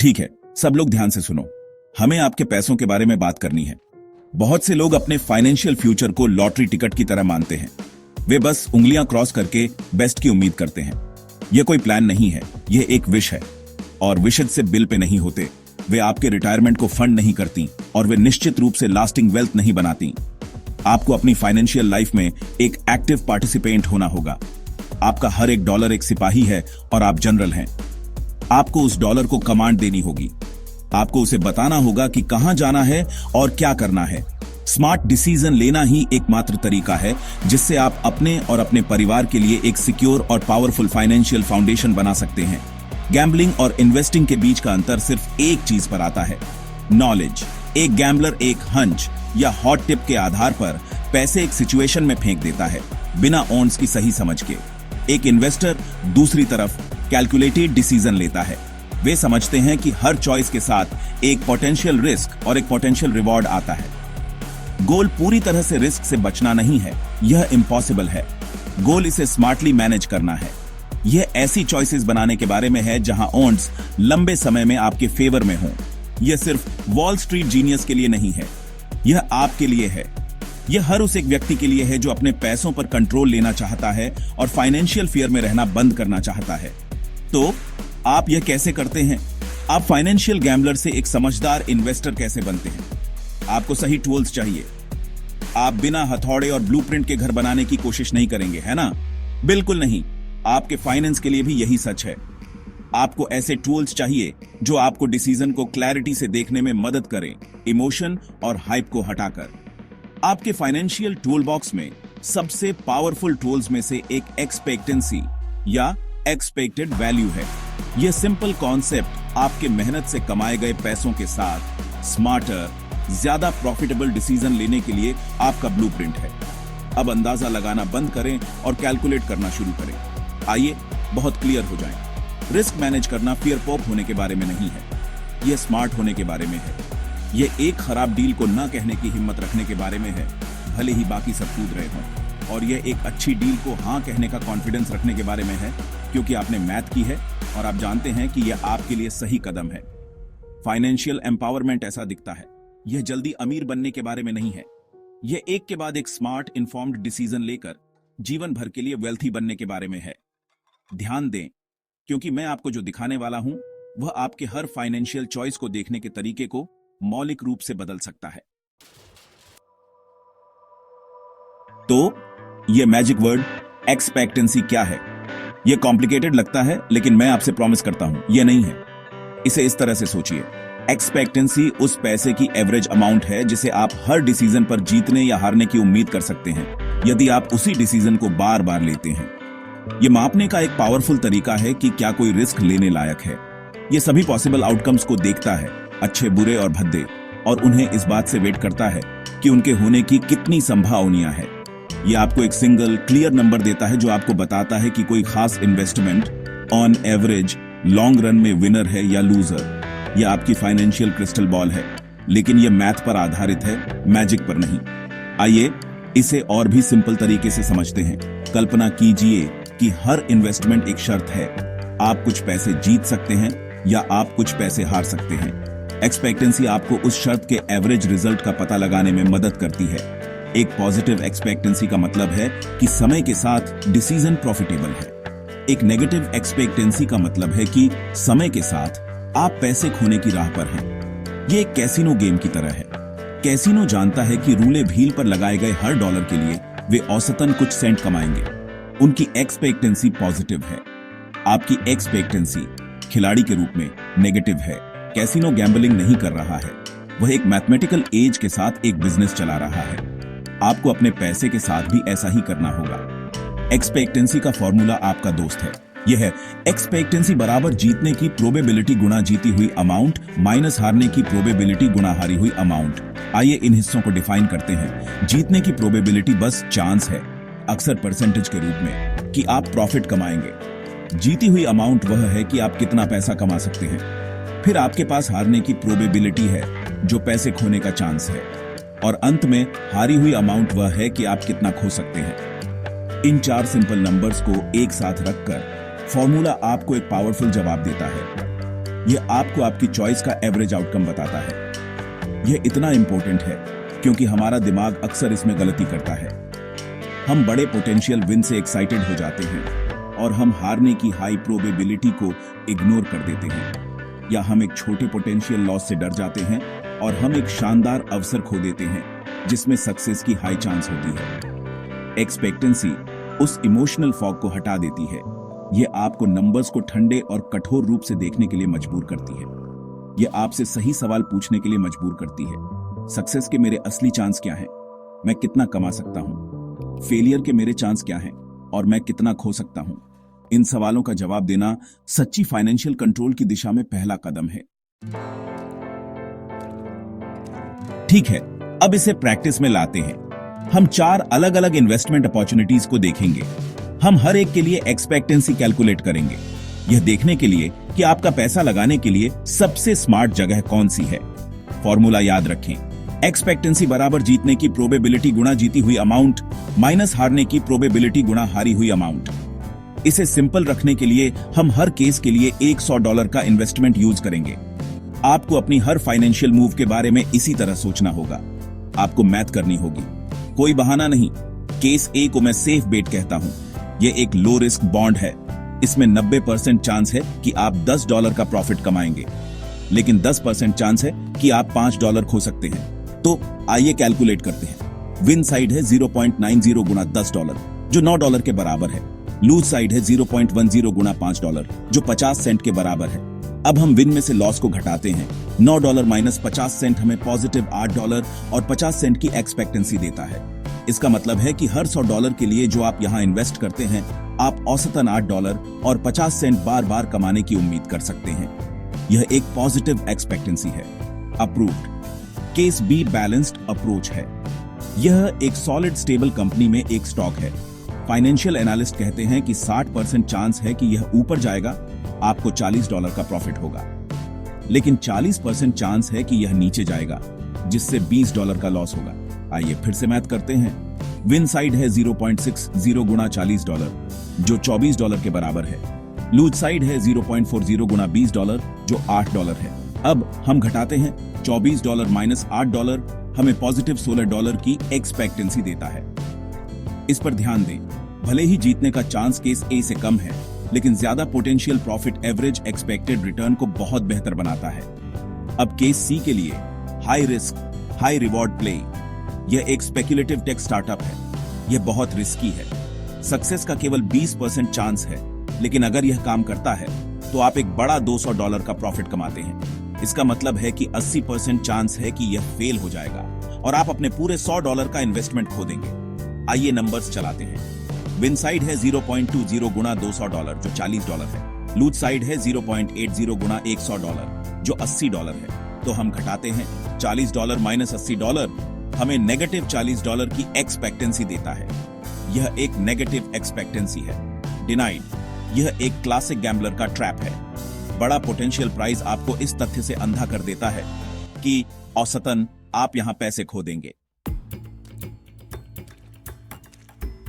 ठीक है, सब लोग ध्यान से सुनो। हमें आपके पैसों के बारे में बात करनी है। बहुत से लोग अपने फाइनेंशियल फ्यूचर को लॉटरी टिकट की तरह मानते हैं। वे बस उंगलियां क्रॉस करके बेस्ट की उम्मीद करते हैं। यह कोई प्लान नहीं है, यह एक विश है। और विशेष से बिल पे नहीं होते। वे आपके रिटायरमेंट को फंड नहीं करती और वे निश्चित रूप से लास्टिंग वेल्थ नहीं बनाती। आपको अपनी फाइनेंशियल लाइफ में एक एक्टिव पार्टिसिपेंट होना होगा। आपका हर एक डॉलर एक सिपाही है और आप जनरल हैं। आपको उस डॉलर को कमांड देनी होगी। आपको उसे बताना होगा कि कहां जाना है और क्या करना है। स्मार्ट डिसीजन लेना ही एकमात्र तरीका है जिससे आप अपने और अपने परिवार के लिए एक सिक्योर और पावरफुल फाइनेंशियल फाउंडेशन बना सकते हैं। गैम्बलिंग और इन्वेस्टिंग के बीच का अंतर सिर्फ एक चीज पर आता है, नॉलेज। एक गैम्बलर एक हंच या हॉट टिप के आधार पर पैसे एक सिचुएशन में फेंक देता है बिना ऑन्स की सही समझ के। एक इन्वेस्टर दूसरी तरफ कैलकुलेटेड डिसीजन लेता है। वे समझते हैं कि हर चॉइस के साथ एक पोटेंशियल रिस्क और एक पोटेंशियल रिवॉर्ड आता है। गोल पूरी तरह से रिस्क से बचना नहीं है, यह इम्पॉसिबल है। गोल इसे स्मार्टली मैनेज करना है। यह ऐसी चॉइसेस बनाने के बारे में है जहां ऑड्स लंबे समय में आपके फेवर में हों। यह सिर्फ वॉल स्ट्रीट जीनियस के लिए नहीं है, यह आपके लिए है। यह हर उस एक व्यक्ति के लिए है जो अपने पैसों पर कंट्रोल लेना चाहता है और फाइनेंशियल फियर में रहना बंद करना चाहता है। तो आप यह कैसे करते हैं? आप फाइनेंशियल गैम्बलर से एक समझदार इन्वेस्टर कैसे बनते हैं? आपको सही टूल्स चाहिए। आप बिना हथौड़े और ब्लूप्रिंट के घर बनाने की कोशिश नहीं करेंगे, है ना? बिल्कुल नहीं। आपके फाइनेंस के लिए भी यही सच है। आपको ऐसे टूल्स चाहिए जो आपको डिसीजन को क्लैरिटी से देखने में मदद करें, इमोशन और हाइप को हटाकर। आपके फाइनेंशियल टूल बॉक्स में सबसे पावरफुल टूल्स में से एक एक्सपेक्टेंसी या एक्सपेक्टेड वैल्यू है। यह सिंपल कॉन्सेप्ट आपके मेहनत से कमाए गए पैसों के साथ स्मार्टर, ज्यादा प्रॉफिटेबल डिसीजन लेने के लिए आपका ब्लूप्रिंट है। अब अंदाजा लगाना बंद करें और कैलकुलेट करना शुरू करें। आइए बहुत क्लियर हो जाएं। रिस्क मैनेज करना फियर पॉप होने के बारे में नहीं है, यह स्मार्ट होने के बारे में है। यह एक खराब डील को न कहने की हिम्मत रखने के बारे में है, भले ही बाकी सब कूद रहे हों। और यह एक अच्छी डील को हाँ कहने का कॉन्फिडेंस रखने के बारे में है, क्योंकि आपने मैथ की है और आप जानते हैं कि यह आपके लिए सही कदम है। फाइनेंशियल एम्पावरमेंट ऐसा दिखता है। यह जल्दी अमीर बनने के बारे में नहीं है। यह एक के बाद एक स्मार्ट इन्फॉर्म्ड डिसीजन लेकर जीवन भर के लिए वेल्थी बनने के बारे में है। ध्यान दें, क्योंकि मैं आपको जो दिखाने वाला हूं वह आपके हर फाइनेंशियल चॉइस को देखने के तरीके को मौलिक रूप से बदल सकता है। तो यह मैजिक वर्ड एक्सपेक्टेंसी क्या है? यह कॉम्प्लिकेटेड लगता है, लेकिन मैं आपसे प्रॉमिस करता हूं यह नहीं है। इसे इस तरह से सोचिए, एक्सपेक्टेंसी उस पैसे की एवरेज अमाउंट है जिसे आप हर डिसीजन पर जीतने या हारने की उम्मीद कर सकते हैं यदि आप उसी डिसीजन को बार बार लेते हैं। यह मापने का एक पावरफुल तरीका है कि क्या कोई रिस्क लेने लायक है। यह सभी पॉसिबल आउटकम्स को देखता है, अच्छे, बुरे और भद्दे, और उन्हें इस बात से वेट करता है कि उनके होने की कितनी संभावनाएं है। यह आपको एक सिंगल क्लियर नंबर देता है जो आपको बताता है कि कोई खास investment on average long run में विनर है या लूजर। यह आपकी फाइनेंशियल क्रिस्टल बॉल है, लेकिन यह मैथ पर आधारित है, मैजिक पर नहीं। आइए इसे और भी सिंपल तरीके से समझते हैं। कल्पना कीजिए कि हर इन्वेस्टमेंट एक शर्त है। आप कुछ पैसे जीत सकते हैं या आप कुछ पैसे हार सकते हैं। एक्सपेक्टेंसी आपको उस शर्त के एवरेज रिजल्ट का पता लगाने में मदद करती है। एक पॉजिटिव एक्सपेक्टेंसी का मतलब है कि समय के साथ डिसीजन प्रॉफिटेबल है। एक नेगेटिव एक्सपेक्टेंसी का मतलब है कि समय के साथ आप पैसे खोने की राह पर हैं। ये एक कैसीनो गेम की तरह है। कैसीनो जानता है कि रूले भील पर लगाए गए हर डॉलर के लिए वे औसतन कुछ सेंट कमाएंगे। उनकी एक्सपेक्टेंसी पॉजिटिव है, आपकी एक्सपेक्टेंसी खिलाड़ी के रूप में नेगेटिव है। कैसीनो गैम्बलिंग नहीं कर रहा है, वह एक मैथमेटिकल एज के साथ एक बिजनेस चला रहा है। आपको अपने पैसे के साथ भी ऐसा ही करना होगा। एक्सपेक्टेंसी का फॉर्मूला आपका दोस्त है। यह है एक्सपेक्टेंसी बराबर जीतने की प्रोबेबिलिटी गुणा जीती हुई अमाउंट माइनस हारने की प्रोबेबिलिटी गुणा हारी हुई अमाउंट। आइए इन हिस्सों को डिफाइन करते हैं। जीतने की प्रोबेबिलिटी बस चांस है, अक्सर परसेंटेज के रूप में, कि आप प्रॉफिट कमाएंगे। जीती हुई अमाउंट वह है कि आप कितना पैसा कमा सकते हैं। फिर आपके पास हारने की प्रोबेबिलिटी है, जो पैसे खोने का चांस है। और अंत में हारी हुई अमाउंट वह है कि आप कितना खो सकते हैं। इन चार सिंपल नंबर्स को एक साथ रखकर फॉर्मूला आपको एक पावरफुल जवाब देता है। यह आपको आपकी चॉइस का एवरेज आउटकम बताता है। यह इतना इंपॉर्टेंट है क्योंकि हमारा दिमाग अक्सर इसमें गलती करता है। हम बड़े पोटेंशियल विन से एक्साइटेड हो जाते हैं और हम हारने की हाई प्रोबेबिलिटी को इग्नोर कर देते हैं, या हम एक छोटे पोटेंशियल लॉस से डर जाते हैं और हम एक शानदार अवसर खो देते हैं जिसमें सक्सेस की हाई चांस होती है। एक्सपेक्टेंसी उस इमोशनल फॉग को हटा देती है। यह आपको नंबर्स को ठंडे और कठोर रूप से देखने के लिए मजबूर करती है। यह आपसे सही सवाल पूछने के लिए मजबूर करती है। सक्सेस के मेरे असली चांस क्या हैं? मैं कितना कमा सकता हूं? फेलियर के मेरे चांस क्या हैं और मैं कितना खो सकता हूं? इन सवालों का जवाब देना सच्ची फाइनेंशियल कंट्रोल की दिशा में पहला कदम है। ठीक है, अब इसे प्रैक्टिस में लाते हैं। हम 4 अलग अलग इन्वेस्टमेंट अपॉर्चुनिटीज को देखेंगे। हम हर एक के लिए एक्सपेक्टेंसी कैलकुलेट करेंगे, यह देखने के लिए कि आपका पैसा लगाने के लिए सबसे स्मार्ट जगह कौन सी है। फॉर्मूला याद रखें, एक्सपेक्टेंसी बराबर जीतने की प्रोबेबिलिटी गुणा जीती हुई अमाउंट माइनस हारने की प्रोबेबिलिटी गुणा हारी हुई अमाउंट। इसे सिंपल रखने के लिए हम हर केस के लिए $100 का इन्वेस्टमेंट यूज करेंगे। आपको अपनी हर फाइनेंशियल मूव के बारे में इसी तरह सोचना होगा। आपको मैथ करनी होगी, कोई बहाना नहीं। केस ए को मैं सेफ बेट कहता हूं। यह एक लो रिस्क बॉन्ड है। इसमें 90% चांस है कि आप $10 का प्रॉफिट कमाएंगे, लेकिन 10% चांस है कि आप $5 खो सकते हैं। तो आइए कैलकुलेट करते हैं। विन साइड है 0.90 गुणा $10, जो $9 के बराबर है। लूज साइड है 0.10 गुणा $5, जो 50 सेंट के बराबर है। अब हम विन में से लॉस को घटाते हैं। $9 माइनस 50 सेंट हमें पॉजिटिव $8 और 50 सेंट की एक्सपेक्टेंसी देता है। इसका मतलब है कि हर $100 के लिए जो आप यहाँ इन्वेस्ट करते हैं, आप औसतन $8 और 50 सेंट बार बार कमाने की उम्मीद कर सकते हैं। यह एक पॉजिटिव एक्सपेक्टेंसी है। Approved. Case be balanced approach है। यह एक सॉलिड स्टेबल कंपनी में एक स्टॉक है। फाइनेंशियल एनालिस्ट कहते हैं कि 60% चांस है कि यह ऊपर जाएगा, आपको $40 का प्रॉफिट होगा, लेकिन 40% चांस है कि यह नीचे जाएगा, जिससे $20 का लॉस होगा। आइए फिर से मैथ करते हैं। विन साइड है 0.60 गुणा $40, जो $24 के बराबर है। लूज साइड है 0.40 गुणा $20, जो $8 है। अब हम घटाते हैं। $24 माइनस $8 हमें पॉजिटिव $16 की एक्सपेक्टेंसी देता है। इस पर ध्यान दें, भले ही जीतने का चांस केस ए से कम है, लेकिन ज्यादा potential profit average expected return को बहुत बेहतर बनाता है। अब केस सी के लिए high risk high reward play. यह एक स्पेक्युलेटिव टेक स्टार्टअप है। यह बहुत रिस्की है। सक्सेस का केवल 20% चांस है, लेकिन अगर यह काम करता है तो आप एक बड़ा $200 का प्रॉफिट कमाते हैं। इसका मतलब है कि 80% चांस है कि यह फेल हो जाएगा और आप अपने पूरे $100 का इन्वेस्टमेंट खो देंगे। आइए नंबर्स चलाते हैं। विन साइड है 0.20 गुणा $200, जो $40 है। लूज साइड है 0.80 गुणा $100, जो $80 है। तो हम घटाते हैं। $40 माइनस $80 हमें नेगेटिव $40 की एक्सपेक्टेंसी देता है। यह एक नेगेटिव एक्सपेक्टेंसी है। डिनाइड। यह एक क्लासिक गैम्बलर का ट्रैप है। बड़ा पोटेंशियल प्राइस आपको इस तथ्य से अंधा कर देता है कि औसतन आप यहां पैसे खो देंगे।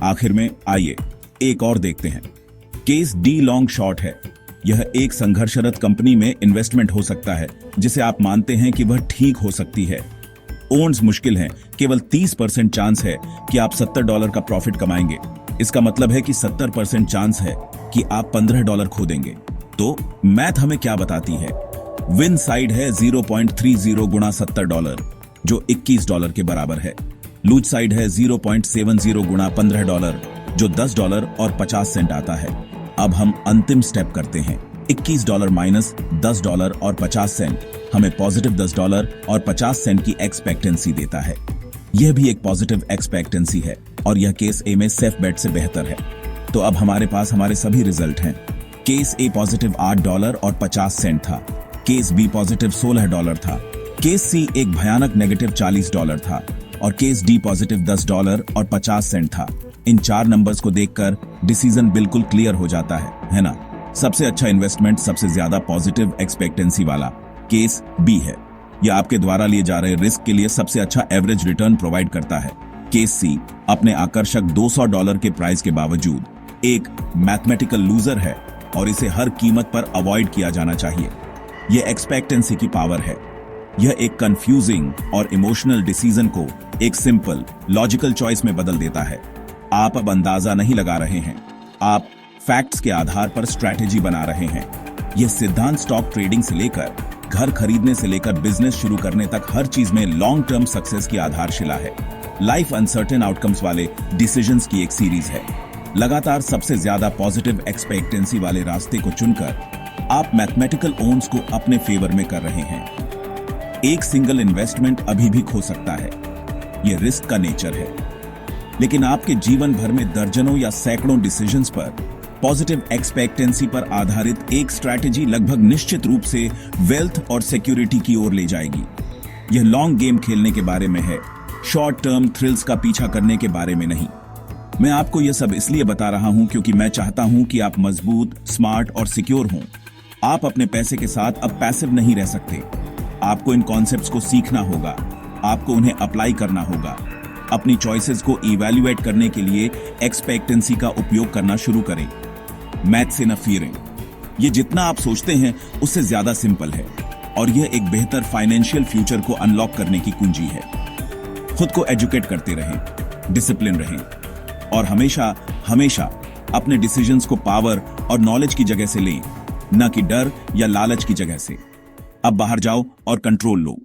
आखिर में आइए एक और देखते हैं। केस डी लॉन्ग शॉर्ट है। यह एक संघर्षरत कंपनी में इन्वेस्टमेंट हो सकता है जिसे आप मानते हैं कि वह ठीक हो सकती है। ओन्स मुश्किल हैं, केवल 30% चांस है कि आप $70 का प्रॉफिट कमाएंगे। इसका मतलब है कि 70% चांस है कि आप $15 खो देंगे। तो मैथ हमें क्या बताती है? विन साइड है 0.30 गुणा $70, जो $21 के बराबर है। लूज साइड है 0.70 गुणा $15, जो $10 और 50 सेंट आता है। अब हम अंतिम स्टेप करते हैं। $21 माइनस $10 और 50 सेंट हमें पॉजिटिव $10 और 50 सेंट की एक्सपेक्टेंसी देता है। यह भी एक पॉजिटिव एक्सपेक्टेंसी है और यह केस ए में सेफ बेट से बेहतर है। तो अब हमारे पास हमारे सभी रिजल्ट हैं। केस ए पॉजिटिव $8 और 50 सेंट था। केस बी पॉजिटिव $16 था। केस सी एक भयानक नेगेटिव $40 था और केस डी पॉजिटिव $10 और 50 सेंट था। इन 4 नंबर्स को देखकर डिसीजन बिल्कुल क्लियर हो जाता है ना? सबसे अच्छा इन्वेस्टमेंट सबसे ज्यादा पॉजिटिव एक्सपेक्टेंसी वाला केस बी है। यह आपके द्वारा लिए जा रहे रिस्क के लिए सबसे अच्छा एवरेज रिटर्न प्रोवाइड करता है। केस सी अपने आकर्षक $200 के प्राइस के बावजूद एक मैथमेटिकल लूजर है और इसे हर कीमत पर अवॉइड किया जाना चाहिए। यह एक्सपेक्टेंसी की पावर है। यह एक कंफ्यूजिंग और इमोशनल डिसीजन को एक सिंपल लॉजिकल चॉइस में बदल देता है। आप अब अंदाजा नहीं लगा रहे हैं, आप फैक्ट्स के आधार पर स्ट्रैटेजी बना रहे हैं। यह सिद्धांत स्टॉक ट्रेडिंग से लेकर घर खरीदने से लेकर बिजनेस शुरू करने तक हर चीज में लॉन्ग टर्म सक्सेस की आधारशिला है। लाइफ अनसर्टेन आउटकम्स वाले डिसीजंस की एक सीरीज है। लगातार सबसे ज्यादा पॉजिटिव एक्सपेक्टेंसी वाले रास्ते को चुनकर आप मैथमेटिकल ओन्स को अपने फेवर में कर रहे हैं। एक सिंगल इन्वेस्टमेंट अभी भी खो सकता है, यह रिस्क का नेचर है। लेकिन आपके जीवन भर में दर्जनों या सैकड़ों डिसीजंस पर पॉजिटिव एक्सपेक्टेंसी पर आधारित एक स्ट्रैटेजी लगभग निश्चित रूप से वेल्थ और सिक्योरिटी की ओर ले जाएगी। यह लॉन्ग गेम खेलने के बारे में है, शॉर्ट टर्म थ्रिल्स का पीछा करने के बारे में नहीं। मैं आपको यह सब इसलिए बता रहा हूं क्योंकि मैं चाहता हूं कि आप मजबूत, स्मार्ट और सिक्योर हों। आप अपने पैसे के साथ अब पैसिव नहीं रह सकते। आपको इन कॉन्सेप्ट्स को सीखना होगा, आपको उन्हें अप्लाई करना होगा। अपनी चॉइसेस को इवैल्यूएट करने के लिए एक्सपेक्टेंसी का उपयोग करना शुरू करें। मैथ्स इन अ फीलिंग, ये जितना आप सोचते हैं उससे ज्यादा सिंपल है और यह एक बेहतर फाइनेंशियल फ्यूचर को अनलॉक करने की कुंजी है। खुद को एजुकेट करते रहें, डिसिप्लिन रहें और हमेशा हमेशा अपने डिसीजंस को पावर और नॉलेज की जगह से लें, न कि डर या लालच की जगह से। अब बाहर जाओ और कंट्रोल लो।